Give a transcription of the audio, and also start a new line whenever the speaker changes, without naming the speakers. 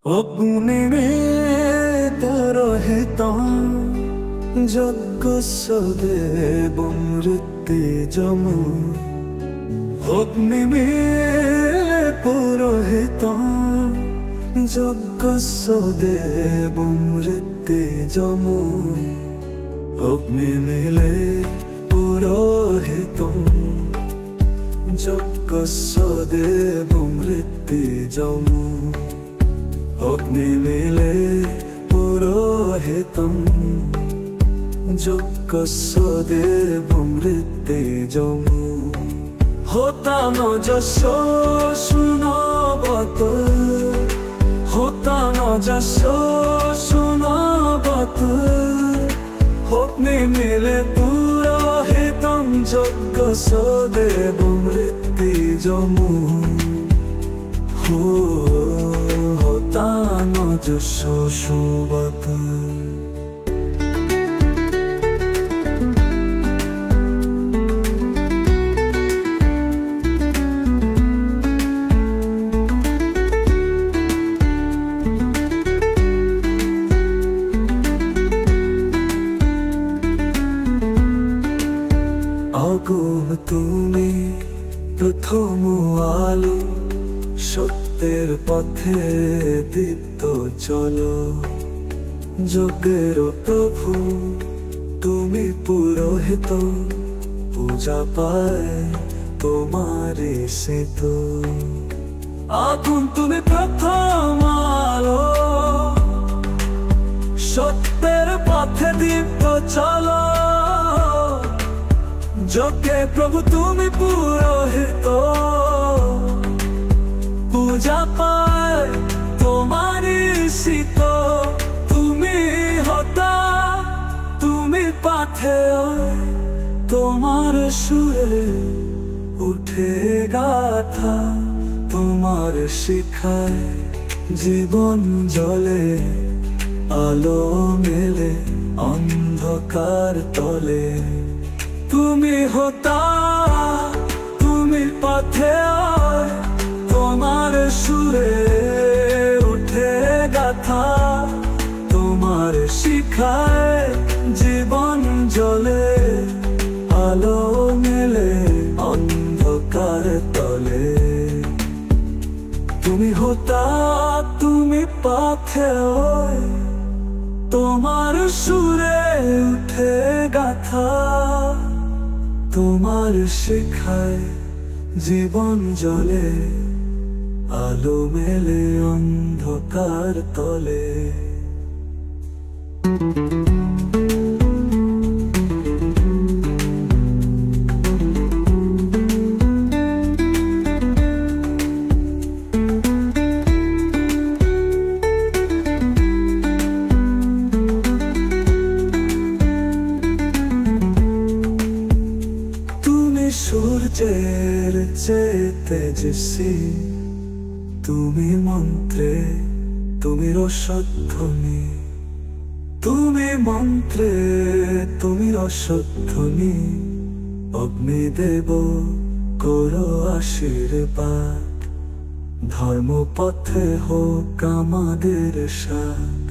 অগ্নি পুরোহিতং যজ্ঞস্যদেবং ঋত্বিজম। অগ্নি পুরোহিতং যজ্ঞস্যদেবং ঋত্বিজম। অগ্নি মিলে পুরোহিতং যজ্ঞস্যদেবং ঋত্বিজম। অগ্নি মিলে পুরোহিতং যজ্ঞস্যদেবং ঋত্বিজম। হোতানো যশ শুনবত, হোতানো যশ শুনবত। অগ্নি মিলে পুরোহিতং যজ্ঞস্যদেবং ঋত্বিজম। হোতানো যশ শুনবত। আগুন তুমি প্রথম আলো, সত্যের পথে দীপ্ত চলো। যজ্ঞের প্রভু তুমি পুরোহিত, পূজা পায় তোমারই শীত। আগুন তুমি প্রথম আলো, সত্যের পথে দীপ্ত চলো। যজ্ঞে প্রভু তুমি পুরোহিত, পূজা পায় তোমারই শীত। তুমি হতা তুমি পাথে, তোমার সুরে উঠে গাথা। তোমার শিখায় জীবন জ্বলে, আলো মেলে অন্ধকার তলে। তুমি হতা তুমি পথে, তোমার সুরে উঠে গাথা। তোমার শিখায় জীবন জ্বলে, আলো মেলে অন্ধকার তলে। তুমি হতা তুমি পথে, তোমার সুরে উঠে গাথা। তোমার শিখায় জীবন জ্বলে, আলো মেলে অন্ধকার তলে। সূর্যের চেয়ে তেজস্বী, তুমি মন্ত্রে তুমি রসধ্বনি। তুমি মন্ত্রে তুমি রসধ্বনি। অগ্নিদেব করো আশীর্বাদ, ধর্মপথে হোক আমাদের সাথ।